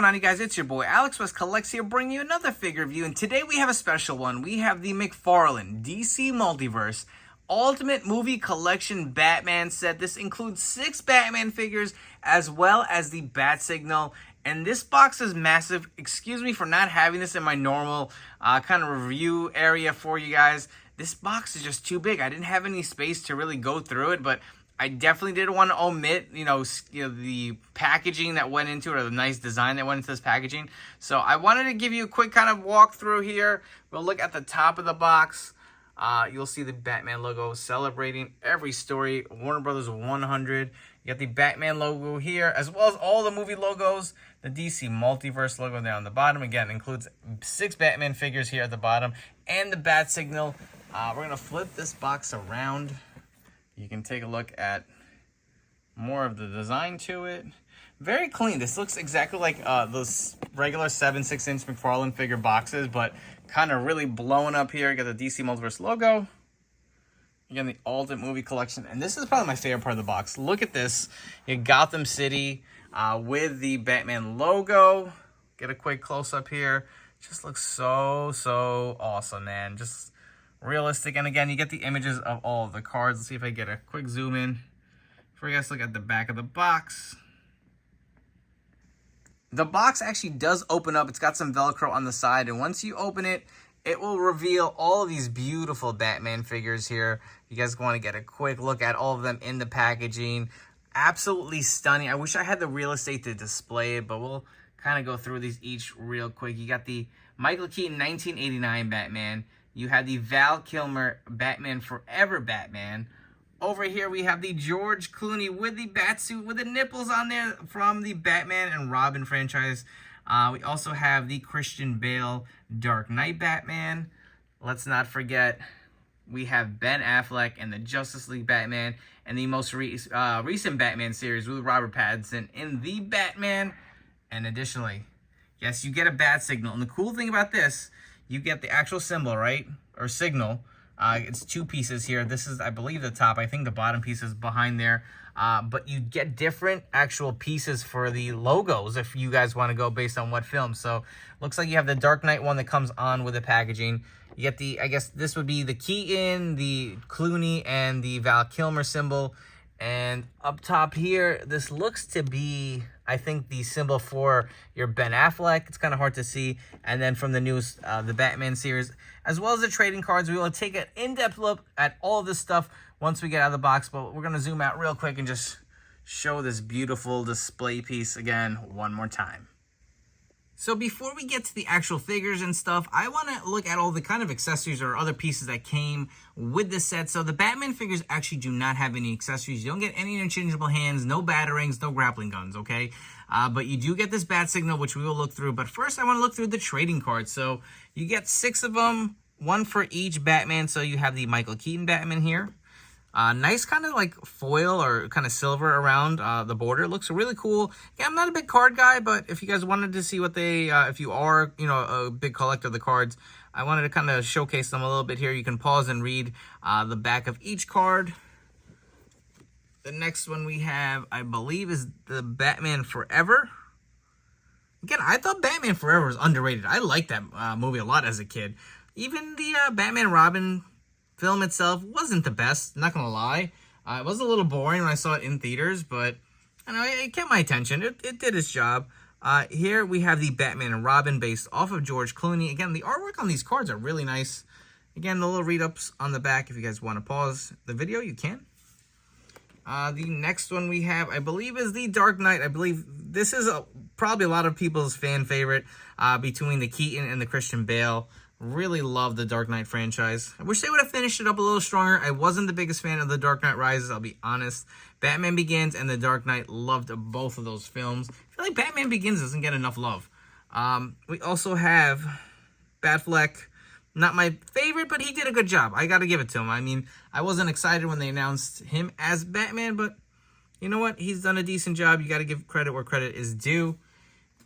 on, you guys? It's your boy Alex West Collects here, bringing you another figure review, and today we have a special one. We have the McFarlane DC Multiverse Ultimate Movie Collection Batman set. This includes 6 Batman figures as well as the Bat Signal, and this box is massive. Excuse me for not having this in my normal kind of review area for you guys. This box is just too big. I didn't have any space to really go through it, but I definitely didn't want to omit, the packaging that went into it, or the nice design that went into this packaging. So I wanted to give you a quick kind of walkthrough here. We'll look at the top of the box. You'll see the Batman logo celebrating every story, Warner Brothers 100. You got the Batman logo here, as well as all the movie logos. The DC Multiverse logo there on the bottom. Again, includes 6 Batman figures here at the bottom, and the Bat Signal. We're going to flip this box around. You can take a look at more of the design to it. Very clean. This looks exactly like those regular 7/6" McFarlane figure boxes, but kind of really blown up here. You got the DC Multiverse logo. Again, the Ultimate Movie Collection. And this is probably my favorite part of the box. Look at this. You got Gotham City with the Batman logo. Get a quick close-up here. Just looks so awesome, man. Just realistic. And again, you get the images of all of the cards. Let's see if I get a quick zoom in for you guys to look at the back of the box. The box actually does open up. It's got some Velcro on the side, and once you open it, it will reveal all of these beautiful Batman figures here. You guys want to get a quick look at all of them in the packaging. Absolutely stunning. I wish I had the real estate to display it, but we'll kind of go through these each real quick. You got the Michael Keaton 1989 Batman. You have the Val Kilmer Batman Forever Batman. Over here we have the George Clooney with the Batsuit with the nipples on there from the Batman and Robin franchise. We also have the Christian Bale Dark Knight Batman. Let's not forget, we have Ben Affleck and the Justice League Batman, and the most recent Batman series with Robert Pattinson in the Batman. And additionally, yes, you get a Bat Signal. And the cool thing about this, you get the actual symbol, right? Or signal. It's 2 pieces here. This is, I believe, the top. I think the bottom piece is behind there. But you get different actual pieces for the logos if you guys want to go based on what film. So looks like you have the Dark Knight one that comes on with the packaging. You get the, I guess this would be the Keaton, the Clooney, and the Val Kilmer symbol. And up top here, this looks to be, I think, the symbol for your Ben Affleck. It's kind of hard to see. And then from the newest, the Batman series, as well as the trading cards, we will take an in-depth look at all of this stuff once we get out of the box. But we're going to zoom out real quick and just show this beautiful display piece again one more time. So before we get to the actual figures and stuff, I want to look at all the kind of accessories or other pieces that came with the set. So the Batman figures actually do not have any accessories. You don't get any interchangeable hands, no batarangs, no grappling guns, okay? But you do get this Bat Signal, which we will look through. But first, I want to look through the trading cards. So you get 6 of them, 1 for each Batman. So you have the Michael Keaton Batman here. Nice kind of like foil or kind of silver around the border. It looks really cool. Yeah, I'm not a big card guy, but if you guys wanted to see what they, if you are, a big collector of the cards, I wanted to kind of showcase them a little bit here. You can pause and read the back of each card. The next one we have, I believe, is the Batman Forever. Again, I thought Batman Forever was underrated. I liked that movie a lot as a kid. Even the Batman Robin film itself wasn't the best, not gonna lie. It was a little boring when I saw it in theaters, but it kept my attention. It did its job. Here we have the Batman and Robin based off of George Clooney. Again, the artwork on these cards are really nice. Again, the little read-ups on the back. If you guys want to pause the video, you can. The next one we have, I believe, is the Dark Knight. I believe this is probably a lot of people's fan favorite between the Keaton and the Christian Bale. Really love the Dark Knight franchise. I wish they would have finished it up a little stronger. I wasn't the biggest fan of the Dark Knight Rises, I'll be honest. Batman Begins and the Dark Knight, loved both of those films. I feel like Batman Begins doesn't get enough love. We also have Batfleck. Not my favorite, but he did a good job. I got to give it to him. I mean, I wasn't excited when they announced him as Batman, but you know what? He's done a decent job. You got to give credit where credit is due.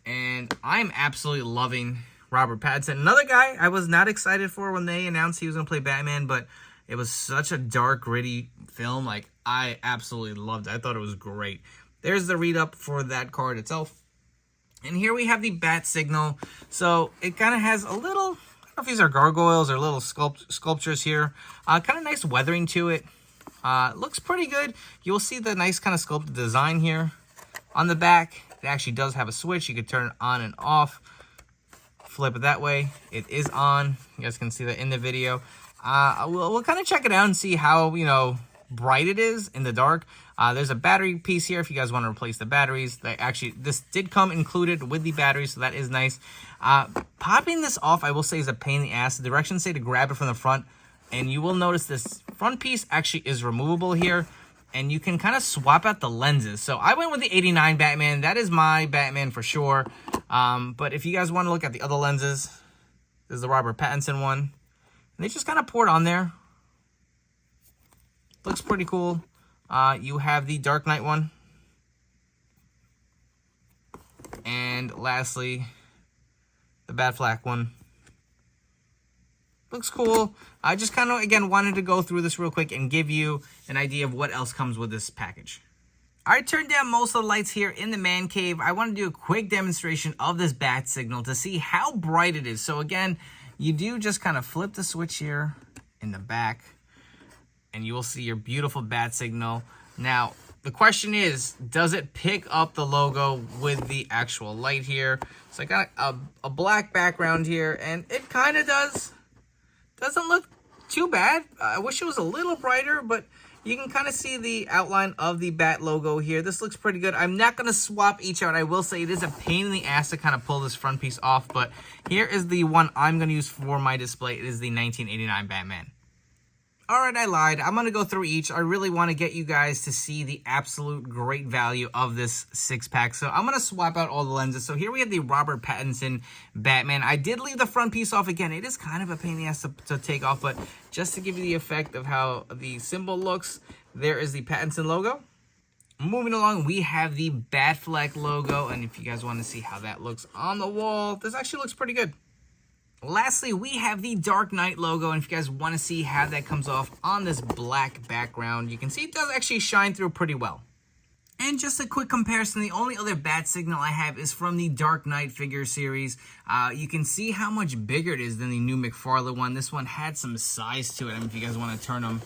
And I'm absolutely loving Robert Pattinson. Another guy I was not excited for when they announced he was going to play Batman, but it was such a dark, gritty film. Like, I absolutely loved it. I thought it was great. There's the read-up for that card itself. And here we have the bat signal. So it kind of has a little, I don't know if these are gargoyles or little sculptures here. Kind of nice weathering to it. Looks pretty good. You'll see the nice kind of sculpted design here on the back. It actually does have a switch. You can turn it on and off. Flip it that way. It is on. You guys can see that in the video. We'll kind of check it out and see how, you know, bright it is in the dark. There's a battery piece here if you guys want to replace the batteries. This did come included with the batteries, so that is nice. Popping this off, I will say, is a pain in the ass. The directions say to grab it from the front, and you will notice this front piece actually is removable here, and you can kind of swap out the lenses. So I went with the 89 Batman. That is my Batman for sure. But if you guys want to look at the other lenses, this is the Robert Pattinson one. And they just kind of poured on there. Looks pretty cool. You have the Dark Knight one. And lastly, the Batfleck one. Looks cool. I just kind of, again, wanted to go through this real quick and give you an idea of what else comes with this package. I turned down most of the lights here in the man cave. I want to do a quick demonstration of this bat signal to see how bright it is. So again, you do just kind of flip the switch here in the back, and you will see your beautiful bat signal. Now, the question is, does it pick up the logo with the actual light here? So I got a black background here, and it kind of does. Doesn't look too bad. I wish it was a little brighter, but you can kind of see the outline of the bat logo here. This looks pretty good. I'm not going to swap each out. I will say it is a pain in the ass to kind of pull this front piece off, but here is the one I'm going to use for my display. It is the 1989 Batman. Alright, I lied. I'm going to go through each. I really want to get you guys to see the absolute great value of this 6-pack. So I'm going to swap out all the lenses. So here we have the Robert Pattinson Batman. I did leave the front piece off again. It is kind of a pain in the ass to take off, but just to give you the effect of how the symbol looks, there is the Pattinson logo. Moving along, we have the Batfleck logo. And if you guys want to see how that looks on the wall, this actually looks pretty good. Lastly, we have the Dark Knight logo, and if you guys want to see how that comes off on this black background, you can see it does actually shine through pretty well. And just a quick comparison, the only other bat signal I have is from the Dark Knight figure series. You can see how much bigger it is than the new McFarlane one. This one had some size to it. I mean, if you guys want to turn them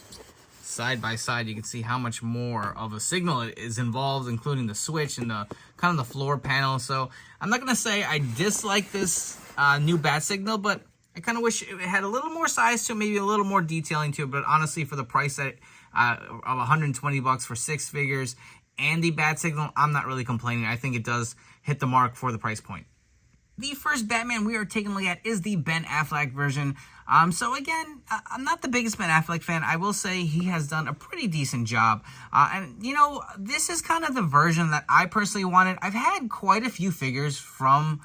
side by side, you can see how much more of a signal it is involved, including the switch and the kind of the floor panel. So I'm not going to say I dislike this new bat signal, but I kind of wish it had a little more size to it, maybe a little more detailing to it. But honestly, for the price that of $120 for 6 figures and the bat signal, I'm not really complaining. I think it does hit the mark for the price point. The first Batman we are taking a look at is the Ben Affleck version. So again, I'm not the biggest Ben Affleck fan. I will say he has done a pretty decent job. And, you know, this is kind of the version that I personally wanted. I've had quite a few figures from,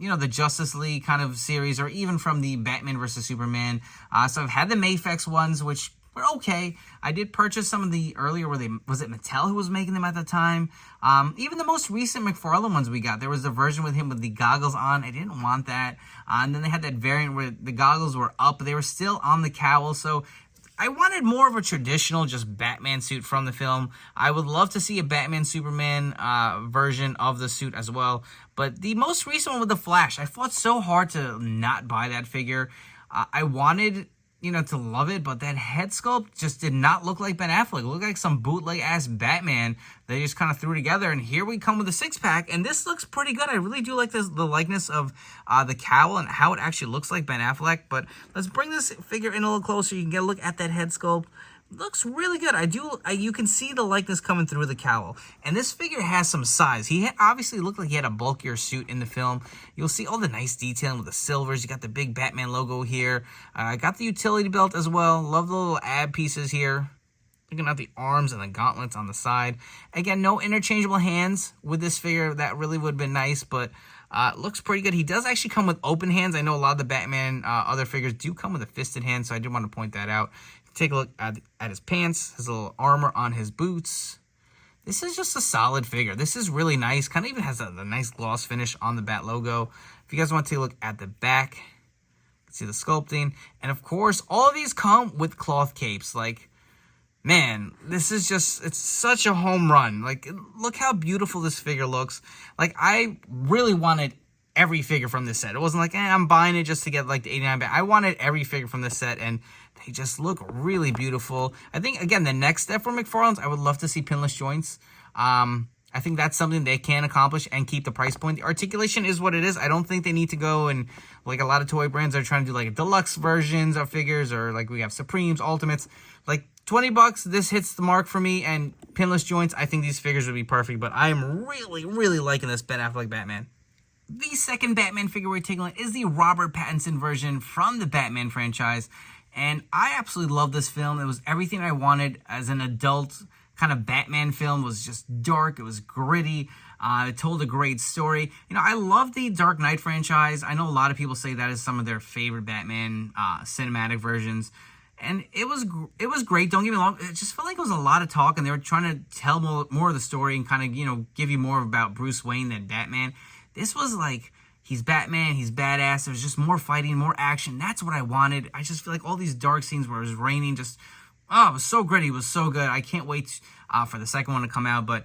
you know, the Justice League kind of series, or even from the Batman vs. Superman. So I've had the Mafex ones, which were okay. I did purchase some of the earlier, was it Mattel who was making them at the time? Even the most recent McFarlane ones we got, there was a version with him with the goggles on. I didn't want that. And then they had that variant where the goggles were up, but they were still on the cowl. So I wanted more of a traditional just Batman suit from the film. I would love to see a Batman Superman version of the suit as well. But the most recent one with the Flash, I fought so hard to not buy that figure. I wanted, you know, to love it, but that head sculpt just did not look like Ben Affleck. It looked like some bootleg-ass Batman they just kind of threw together, and here we come with a 6-pack, and this looks pretty good. I really do like the likeness of the cowl and how it actually looks like Ben Affleck, but let's bring this figure in a little closer. You can get a look at that head sculpt. Looks really good. You can see the likeness coming through the cowl. And this figure has some size. He obviously looked like he had a bulkier suit in the film. You'll see all the nice detailing with the silvers. You got the big Batman logo here. I got the utility belt as well. Love the little ab pieces here. Looking at the arms and the gauntlets on the side. Again, no interchangeable hands with this figure. That really would have been nice, but looks pretty good. He does actually come with open hands. I know a lot of the Batman other figures do come with a fisted hand, so I did want to point that out. Take a look at his pants, his little armor on his boots. This is just a solid figure. This is really nice. Kind of even has a nice gloss finish on the Bat logo. If you guys want to take a look at the back, you can see the sculpting. And of course, all of these come with cloth capes. Like, Man, this is just, it's such a home run. Like, look how beautiful this figure looks. Like, I really wanted every figure from this set. It wasn't like, I'm buying it just to get like the 89 back. I wanted every figure from this set, and they just look really beautiful. I think, again, the next step for McFarlane's, I would love to see pinless joints. I think that's something they can accomplish and keep the price point. The articulation is what it is. I don't think they need to go and, like a lot of toy brands are trying to do like deluxe versions of figures, or like we have Supremes, Ultimates. Like $20, this hits the mark for me, and pinless joints, I think these figures would be perfect, but I am really, really liking this Ben Affleck Batman. The second Batman figure we're taking on is the Robert Pattinson version from the Batman franchise, and I absolutely love this film. It was everything I wanted as an adult kind of Batman film. It was just dark, it was gritty, it told a great story. You know, I love the Dark Knight franchise. I know a lot of people say that is some of their favorite Batman cinematic versions. And it was great, don't get me wrong. It just felt like it was a lot of talk, and they were trying to tell more of the story and kind of, you know, give you more about Bruce Wayne than Batman. This was like, he's Batman, he's badass. There was just more fighting, more action. That's what I wanted. I just feel like all these dark scenes where it was raining, just, oh, it was so gritty. It was so good. I can't wait for the second one to come out. But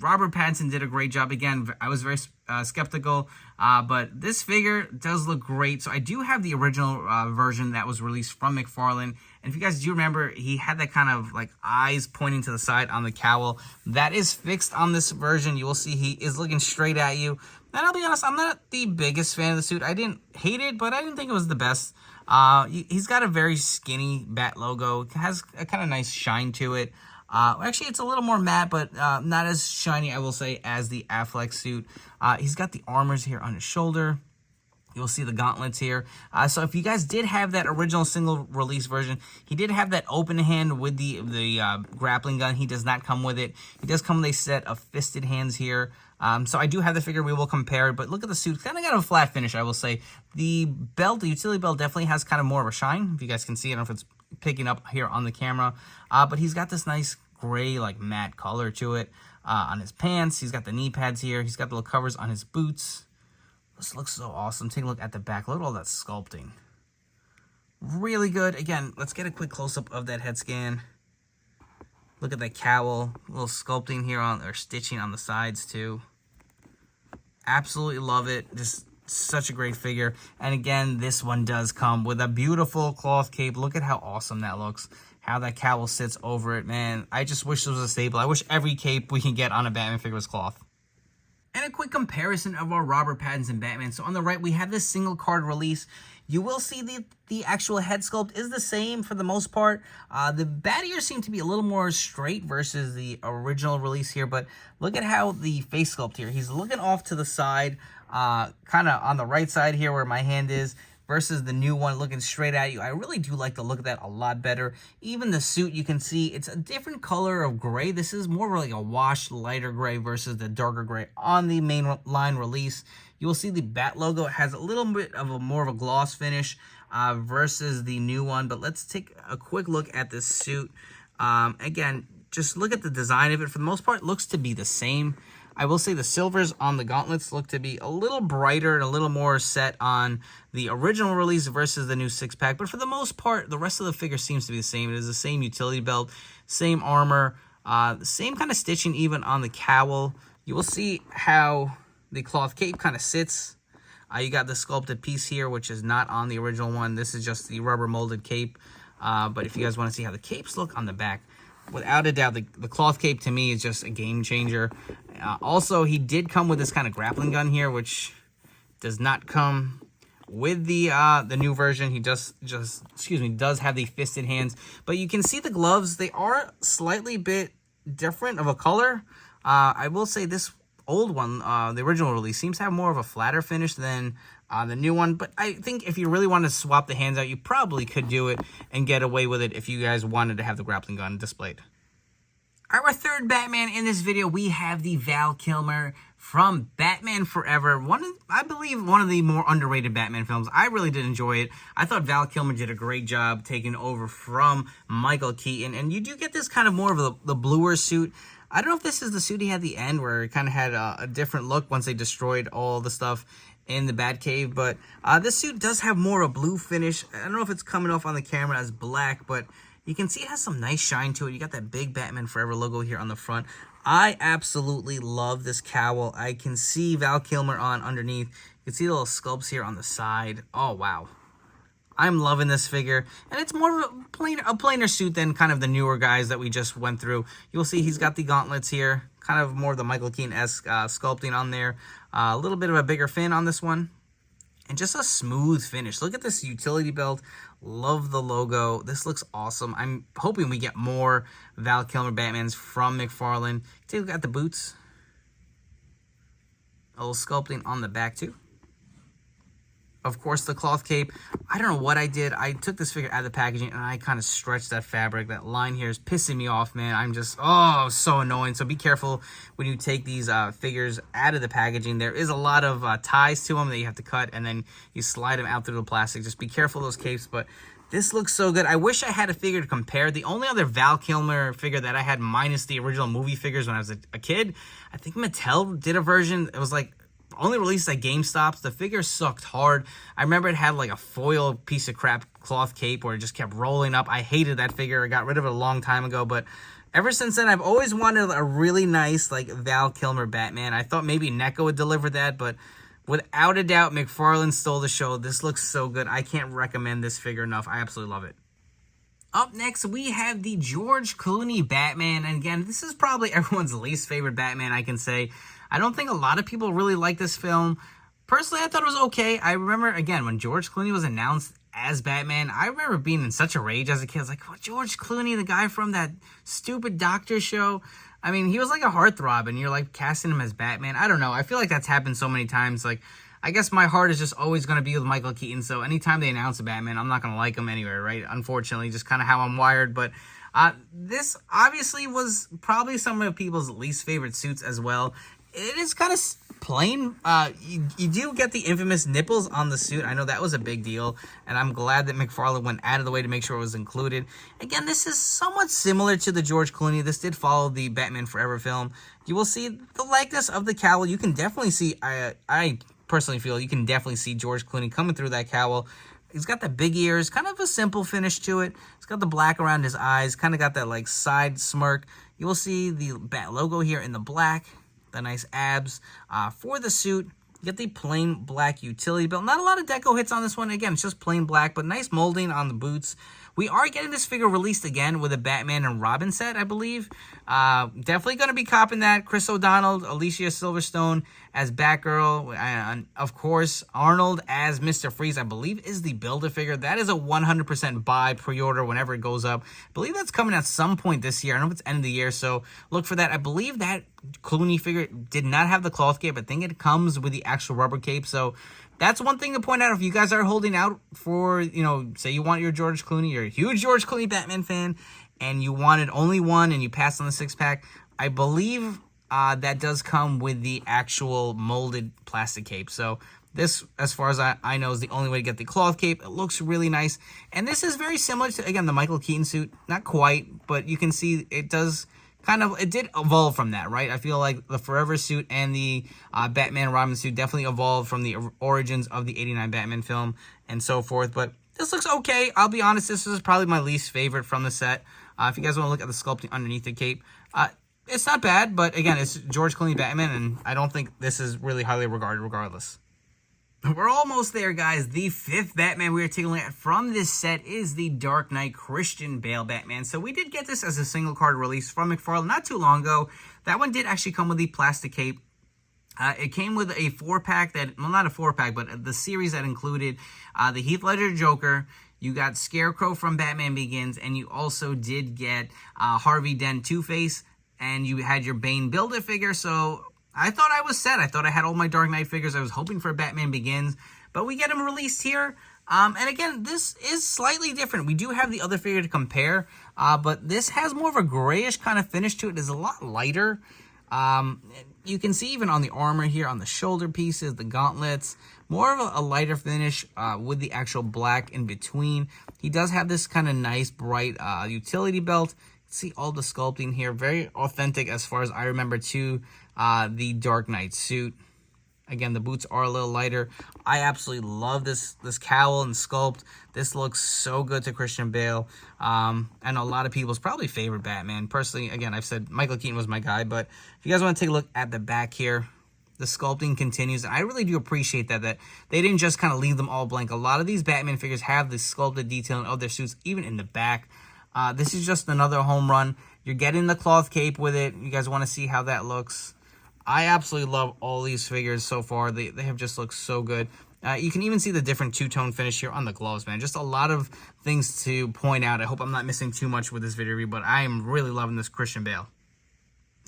Robert Pattinson did a great job. Again, I was very skeptical, but this figure does look great. So I do have the original version that was released from McFarlane. And if you guys do remember, he had that kind of like eyes pointing to the side on the cowl. That is fixed on this version. You will see he is looking straight at you. And I'll be honest, I'm not the biggest fan of the suit. I didn't hate it, but I didn't think it was the best. He's got a very skinny Bat logo. It has a kind of nice shine to it. Actually, it's a little more matte, but not as shiny, I will say, as the Affleck suit. He's got the armors here on his shoulder. You'll see the gauntlets here. So if you guys did have that original single release version, he did have that open hand with the grappling gun. He does not come with it. He does come with a set of fisted hands here. So I do have the figure. We will compare it, but look at the suit. Kind of got a flat finish, I will say. The belt, the utility belt, definitely has kind of more of a shine. If you guys can see, I don't know if it's picking up here on the camera. But he's got this nice gray, like matte color to it on his pants. He's got the knee pads here. He's got the little covers on his boots. This looks so awesome. Take a look at the back. Look at all that sculpting. Really good. Again, let's get a quick close-up of that head scan. Look at that cowl. A little sculpting here on, or stitching on the sides too. Absolutely love it. Just such a great figure. And again, this one does come with a beautiful cloth cape. Look at how awesome that looks. How that cowl sits over it, man. I just wish this was a staple. I wish every cape we can get on a Batman figure was cloth. And a quick comparison of our Robert Pattinson Batman. So on the right, we have this single card release. You will see the actual head sculpt is the same for the most part. The bat ears seem to be a little more straight versus the original release here. But look at how the face sculpt here. He's looking off to the side, kind of on the right side here where my hand is, versus the new one looking straight at you. I really do like the look of that a lot better. Even the suit, you can see it's a different color of gray. This is more like a washed lighter gray versus the darker gray on the main line release. You will see the Bat logo has a little bit of a more of a gloss finish versus the new one. But let's take a quick look at this suit. Again, just look at the design of it. For the most part, it looks to be the same. I will say the silvers on the gauntlets look to be a little brighter and a little more set on the original release versus the new six-pack. But for the most part, the rest of the figure seems to be the same. It is the same utility belt, same armor, same kind of stitching even on the cowl. You will see how the cloth cape kind of sits. You got the sculpted piece here, which is not on the original one. This is just the rubber molded cape. But if you guys want to see how the capes look on the back, without a doubt, the cloth cape to me is just a game changer. Also, he did come with this kind of grappling gun here, which does not come with the new version. He does have the fisted hands, but you can see the gloves. They are slightly bit different of a color. I will say this old one, the original release, seems to have more of a flatter finish than the new one. But I think if you really want to swap the hands out, you probably could do it and get away with it if you guys wanted to have the grappling gun displayed. Our third Batman in this video, we have the Val Kilmer from Batman Forever. I believe one of the more underrated Batman films. I really did enjoy it. I thought Val Kilmer did a great job taking over from Michael Keaton. And you do get this kind of more of the bluer suit. I don't know if this is the suit he had at the end where it kind of had a different look once they destroyed all the stuff in the Batcave. But this suit does have more of a blue finish. I don't know if it's coming off on the camera as black, but You can see it has some nice shine to it. You got that big Batman Forever logo here on the front. I absolutely love this cowl. I can see Val Kilmer on underneath. You can see the little sculpts here on the side. Oh, wow. I'm loving this figure, and it's more of a plainer suit than kind of the newer guys that we just went through. You'll see he's got the gauntlets here, kind of more of the Michael Keaton-esque sculpting on there. A little bit of a bigger fin on this one, and just a smooth finish. Look at this utility belt. Love the logo. This looks awesome. I'm hoping we get more Val Kilmer Batmans from McFarlane. Take a look at the boots. A little sculpting on the back, too. Of course, the cloth cape. I don't know what I did. I took this figure out of the packaging, and I kind of stretched that fabric. That line here is pissing me off, man. I'm just, oh, so annoying. So be careful when you take these figures out of the packaging. There is a lot of ties to them that you have to cut, and then you slide them out through the plastic. Just be careful of those capes, but this looks so good. I wish I had a figure to compare. The only other Val Kilmer figure that I had, minus the original movie figures when I was a kid, I think Mattel did a version. It was like, only released at GameStops. The figure sucked hard. I remember it had like a foil piece of crap cloth cape where it just kept rolling up. I hated that figure. I got rid of it a long time ago, but ever since then, I've always wanted a really nice like Val Kilmer Batman. I thought maybe NECA would deliver that, but without a doubt, McFarlane stole the show. This looks so good. I can't recommend this figure enough. I absolutely love it. Up next, we have the George Clooney Batman. And again, this is probably everyone's least favorite Batman, I can say. I don't think a lot of people really like this film. Personally, I thought it was okay. I remember, again, when George Clooney was announced as Batman, I remember being in such a rage as a kid. I was like, oh, George Clooney, the guy from that stupid doctor show. I mean, he was like a heartthrob, and you're like casting him as Batman. I don't know. I feel like that's happened so many times. Like, I guess my heart is just always going to be with Michael Keaton. So anytime they announce a Batman, I'm not going to like him anyway, right? Unfortunately, just kind of how I'm wired. But this obviously was probably some of people's least favorite suits as well. It is kind of plain. You do get the infamous nipples on the suit. I know that was a big deal, and I'm glad that McFarlane went out of the way to make sure it was included. Again, this is somewhat similar to the George Clooney. This did follow the Batman Forever film. You will see the likeness of the cowl. You can definitely see, I personally feel you can definitely see George Clooney coming through that cowl. He's got the big ears, kind of a simple finish to it. He's got the black around his eyes, kind of got that like side smirk. You will see the Bat logo here in the black. The nice abs for the suit. You get the plain black utility belt. Not a lot of deco hits on this one. Again, it's just plain black, but nice molding on the boots. We are getting this figure released again with a Batman and Robin set, I believe. Definitely going to be copping that. Chris O'Donnell, Alicia Silverstone as Batgirl, and of course, Arnold as Mr. Freeze, I believe is the Build-A-Figure. That is a 100% buy, pre-order whenever it goes up. I believe that's coming at some point this year. I don't know if it's end of the year, so look for that. I believe that Clooney figure did not have the cloth cape. I think it comes with the actual rubber cape, so that's one thing to point out. If you guys are holding out for, you know, say you want your George Clooney, you're a huge George Clooney Batman fan, and you wanted only one and you passed on the 6-pack, I believe that does come with the actual molded plastic cape. So this, as far as I know, is the only way to get the cloth cape. It looks really nice. And this is very similar to, again, the Michael Keaton suit. Not quite, but you can see it does kind of, it did evolve from that, right? I feel like the Forever suit and the Batman and Robin suit definitely evolved from the origins of the 89 Batman film and so forth. But this looks okay. I'll be honest, this is probably my least favorite from the set. If you guys want to look at the sculpting underneath the cape, it's not bad, but again, it's George Clooney Batman, and I don't think this is really highly regarded regardless. We're almost there, guys. The 5th Batman we are taking a look at from this set is the Dark Knight Christian Bale Batman. So we did get this as a single card release from McFarlane not too long ago. That one did actually come with the plastic cape. It came with a 4-pack that, well, not a 4-pack, but the series that included the Heath Ledger Joker. You got Scarecrow from Batman Begins, and you also did get Harvey Dent Two-Face, and you had your Bane Build-A-Figure. So I thought I was set. I thought I had all my Dark Knight figures. I was hoping for Batman Begins, but we get them released here. And again, this is slightly different. We do have the other figure to compare, but this has more of a grayish kind of finish to it. It is a lot lighter. You can see even on the armor here, on the shoulder pieces, the gauntlets, more of a lighter finish with the actual black in between. He does have this kind of nice, bright utility belt. See all the sculpting here. Very authentic as far as I remember to the Dark Knight suit. Again, the boots are a little lighter. I absolutely love this cowl and sculpt. This looks so good to Christian Bale. I know a lot of people's probably favorite Batman. Personally, again, I've said Michael Keaton was my guy, but if you guys want to take a look at the back here, the sculpting continues. I really do appreciate that they didn't just kind of leave them all blank. A lot of these Batman figures have the sculpted detailing of their suits, even in the back. This is just another home run. You're getting the cloth cape with it. You guys want to see how that looks. I absolutely love all these figures so far. They have just looked so good. You can even see the different two-tone finish here on the gloves, man. Just a lot of things to point out. I hope I'm not missing too much with this video review, but I am really loving this Christian Bale.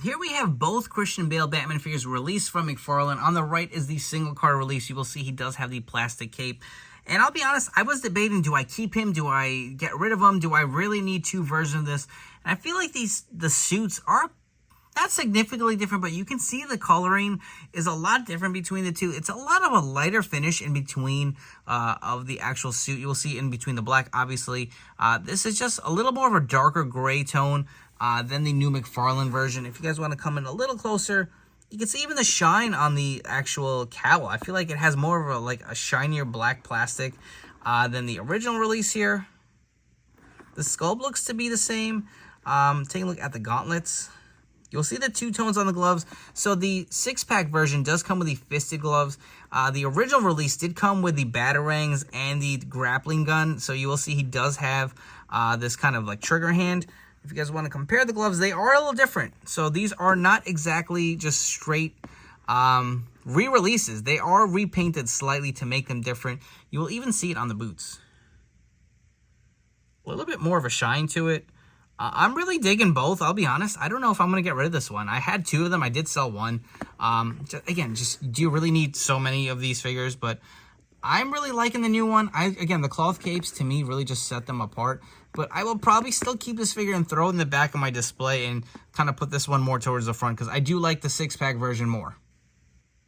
Here we have both Christian Bale Batman figures released from McFarlane. On the right is the single card release. You will see he does have the plastic cape. And I'll be honest, I was debating, do I keep him? Do I get rid of him? Do I really need two versions of this? And I feel like the suits are not significantly different, but you can see the coloring is a lot different between the two. It's a lot of a lighter finish in between of the actual suit. You will see in between the black, obviously. This is just a little more of a darker gray tone than the new McFarlane version. If you guys want to come in a little closer, you can see even the shine on the actual cowl. I feel like it has more of a shinier black plastic than the original release here. The sculpt looks to be the same. Taking a look at the gauntlets. You'll see the two tones on the gloves. So the six-pack version does come with the fisted gloves. The original release did come with the batarangs and the grappling gun. So you will see he does have this kind of like trigger hand. If you guys want to compare the gloves, they are a little different. So these are not exactly just straight re-releases. They are repainted slightly to make them different. You will even see it on the boots. A little bit more of a shine to it. I'm really digging both, I'll be honest. I don't know if I'm going to get rid of this one. I had two of them. I did sell one. Again, do you really need so many of these figures? But I'm really liking the new one. Again, the cloth capes, to me, really just set them apart. But I will probably still keep this figure and throw it in the back of my display and kind of put this one more towards the front because I do like the six-pack version more.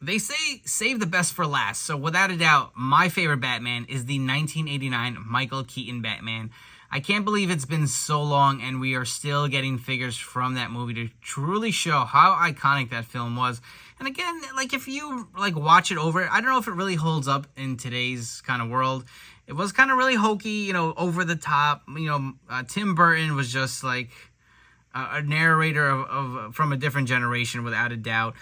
They say save the best for last. So without a doubt, my favorite Batman is the 1989 Michael Keaton Batman. I can't believe it's been so long and we are still getting figures from that movie to truly show how iconic that film was. And again, like if you watch it over, I don't know if it really holds up in today's kind of world. It was kind of really hokey, you know, over the top. You know, Tim Burton was just like a narrator of from a different generation without a doubt.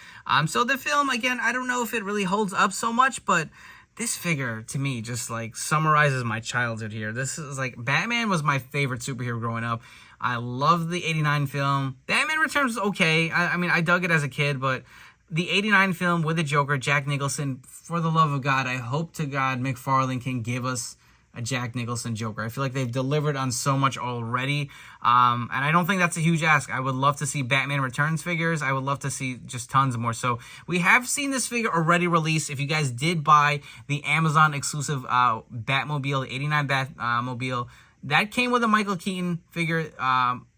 So the film, again, I don't know if it really holds up so much, but this figure, to me, just like summarizes my childhood here. This is like, Batman was my favorite superhero growing up. I love the 89 film. Batman Returns was okay. I mean, I dug it as a kid, but the 89 film with the Joker, Jack Nicholson, for the love of God, I hope to God McFarlane can give us a Jack Nicholson Joker. I feel like they've delivered on so much already, and I don't think that's a huge ask. I would love to see Batman Returns figures. I would love to see just tons more. So we have seen this figure already released. If you guys did buy the Amazon exclusive Batmobile, the 89 Batmobile, that came with a Michael Keaton figure.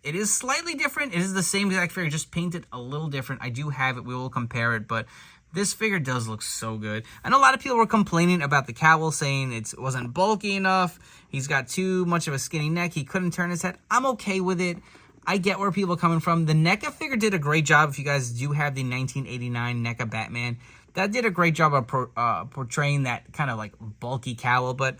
It is slightly different. It is the same exact figure, just painted a little different. I do have it. We will compare it, but this figure does look so good. I know a lot of people were complaining about the cowl, saying it wasn't bulky enough. He's got too much of a skinny neck. He couldn't turn his head. I'm okay with it. I get where people are coming from. The NECA figure did a great job. If you guys do have the 1989 NECA Batman, that did a great job of portraying that kind of like bulky cowl, but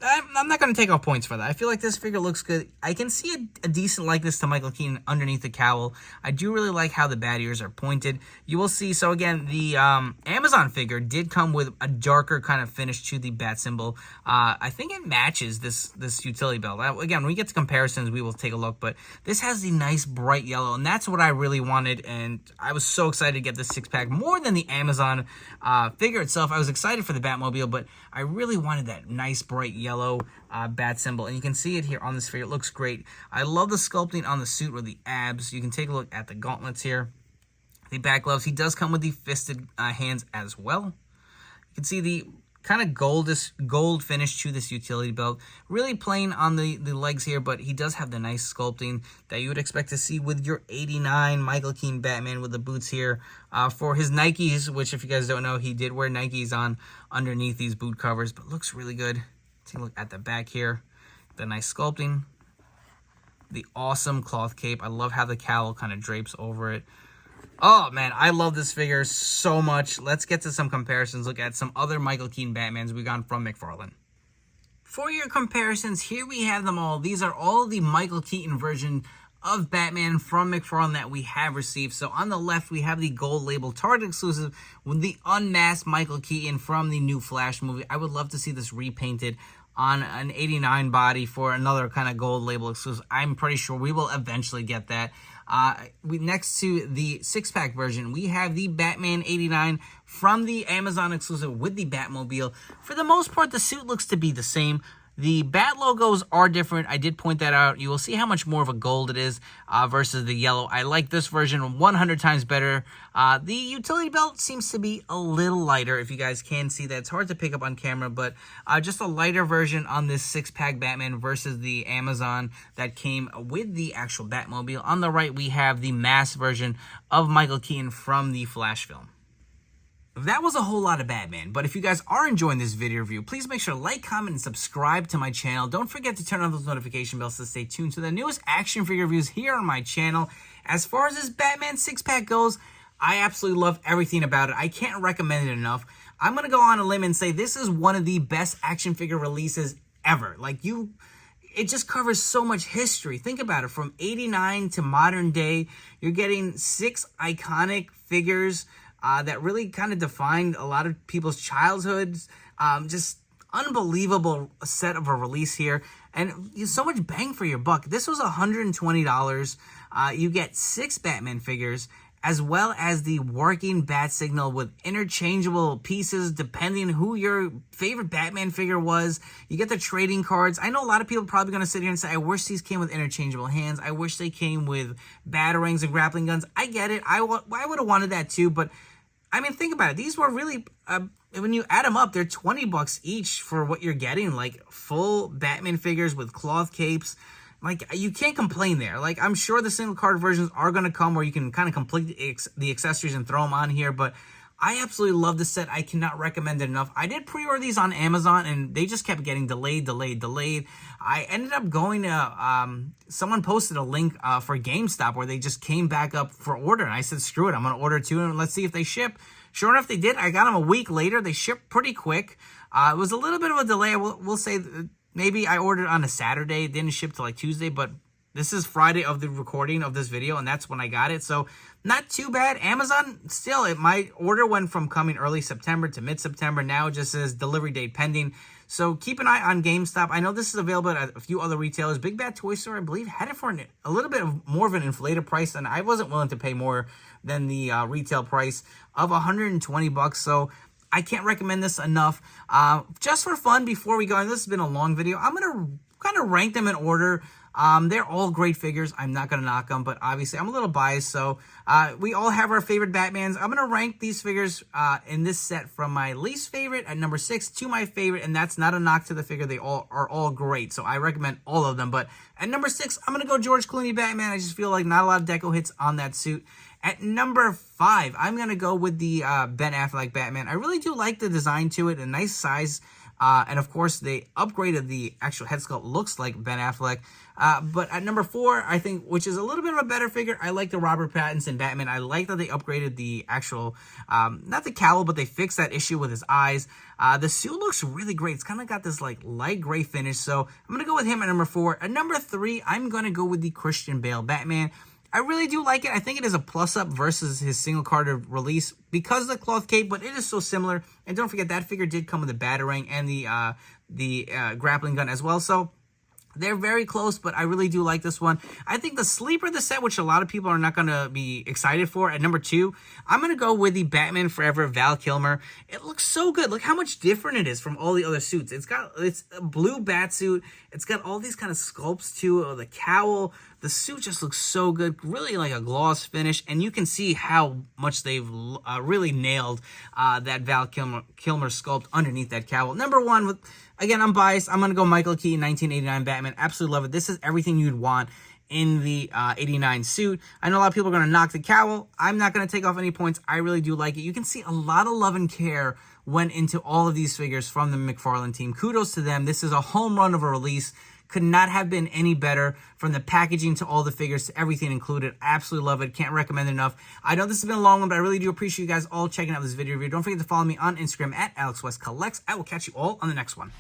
I'm not going to take off points for that. I feel like this figure looks good. I can see a decent likeness to Michael Keaton underneath the cowl. I do really like how the bat ears are pointed. You will see, so again, the Amazon figure did come with a darker kind of finish to the bat symbol. I think it matches this utility belt. Again, when we get to comparisons, we will take a look, but this has the nice bright yellow, and that's what I really wanted, and I was so excited to get this six-pack. More than the Amazon figure itself, I was excited for the Batmobile, but I really wanted that nice bright yellow bat symbol, and you can see it here on this figure. It looks great. I love the sculpting on the suit with the abs. You can take a look at the gauntlets here, the back gloves. He does come with the fisted hands as well. You can see the kind of gold finish to this utility belt, really plain on the legs here, but he does have the nice sculpting that you would expect to see with your 89 Michael Keaton Batman with the boots here. For his Nikes, which if you guys don't know, he did wear Nikes on underneath these boot covers, but looks really good. Take a look at the back here, the nice sculpting, the awesome cloth cape. I love how the cowl kind of drapes over it. Oh, man, I love this figure so much. Let's get to some comparisons. Look at some other Michael Keaton Batmans we got from McFarlane. For your comparisons, here we have them all. These are all the Michael Keaton version of Batman from McFarlane that we have received. So on the left, we have the gold label Target exclusive with the unmasked Michael Keaton from the new Flash movie. I would love to see this repainted on an 89 body for another kind of gold label exclusive. I'm pretty sure we will eventually get that. Next to the 6-pack version, we have the Batman 89 from the Amazon exclusive with the Batmobile. For the most part, the suit looks to be the same. The Bat logos are different. I did point that out. You will see how much more of a gold it is versus the yellow. I like this version 100 times better. The utility belt seems to be a little lighter, if you guys can see that. It's hard to pick up on camera, but just a lighter version on this 6-pack Batman versus the Amazon that came with the actual Batmobile. On the right, we have the masked version of Michael Keaton from the Flash film. That was a whole lot of Batman, but if you guys are enjoying this video review, please make sure to like, comment, and subscribe to my channel. Don't forget to turn on those notification bells to stay tuned to the newest action figure reviews here on my channel. As far as this Batman 6-pack goes, I absolutely love everything about it. I can't recommend it enough. I'm going to go on a limb and say this is one of the best action figure releases ever. It just covers so much history. Think about it. From 89 to modern day, you're getting 6 iconic figures that really kind of defined a lot of people's childhoods. Just unbelievable set of a release here. And so much bang for your buck. This was $120. You get 6 Batman figures, as well as the working bat signal with interchangeable pieces depending who your favorite Batman figure was. You get the trading cards. I know a lot of people are probably going to sit here and say, I wish these came with interchangeable hands. I wish they came with batarangs and grappling guns. I get it. I would have wanted that too, but I mean, think about it. These were really, when you add them up, they're $20 each for what you're getting. Like, full Batman figures with cloth capes. Like, you can't complain there. Like, I'm sure the single card versions are going to come where you can kind of complete the accessories and throw them on here. But I absolutely love this set. I cannot recommend it enough. I did pre-order these on Amazon, and they just kept getting delayed. I ended up going to, someone posted a link for GameStop where they just came back up for order. And I said, screw it, I'm going to order 2 and let's see if they ship. Sure enough, they did. I got them a week later. They shipped pretty quick. It was a little bit of a delay. We'll say maybe I ordered on a Saturday. It didn't ship till like Tuesday, but this is Friday of the recording of this video, and that's when I got it. So not too bad. Amazon, still, my order went from coming early September to mid-September. Now it just says delivery date pending. So keep an eye on GameStop. I know this is available at a few other retailers. Big Bad Toy Store, I believe, had it for a little bit more of an inflated price, and I wasn't willing to pay more than the retail price of $120. So I can't recommend this enough. Just for fun, before we go, and this has been a long video, I'm going to kind of rank them in order. They're all great figures. I'm not going to knock them, but obviously I'm a little biased. So we all have our favorite Batmans. I'm going to rank these figures in this set from my least favorite at number 6 to my favorite, and that's not a knock to the figure. They all are all great, so I recommend all of them. But at number 6, I'm going to go George Clooney Batman. I just feel like not a lot of deco hits on that suit. At number 5, I'm going to go with the Ben Affleck Batman. I really do like the design to it, a nice size. And of course, they upgraded the actual head sculpt. Looks like Ben Affleck. But at number 4, I think, which is a little bit of a better figure, I like the Robert Pattinson Batman. I like that they upgraded the actual, not the cowl, but they fixed that issue with his eyes. The suit looks really great. It's kind of got this like light gray finish. So I'm going to go with him at number 4. At number 3, I'm going to go with the Christian Bale Batman. I really do like it. I think it is a plus-up versus his single-carded release because of the cloth cape, but it is so similar. And don't forget, that figure did come with a batarang and the grappling gun as well. So they're very close, but I really do like this one. I think the sleeper of the set, which a lot of people are not going to be excited for, at number 2, I'm going to go with the Batman Forever Val Kilmer. It looks so good. Look how much different it is from all the other suits. It's a blue bat suit. It's got all these kind of sculpts to the cowl. The suit just looks so good, really like a gloss finish, and you can see how much they've really nailed that Val Kilmer sculpt underneath that cowl. Number 1, again, I'm biased. I'm going to go Michael Keaton, 1989 Batman. Absolutely love it. This is everything you'd want in the 89 suit. I know a lot of people are going to knock the cowl. I'm not going to take off any points. I really do like it. You can see a lot of love and care went into all of these figures from the McFarlane team. Kudos to them. This is a home run of a release. Could not have been any better, from the packaging to all the figures to everything included. Absolutely love it. Can't recommend it enough. I know this has been a long one, but I really do appreciate you guys all checking out this video review. Don't forget to follow me on Instagram at AlexWestCollects. I will catch you all on the next one.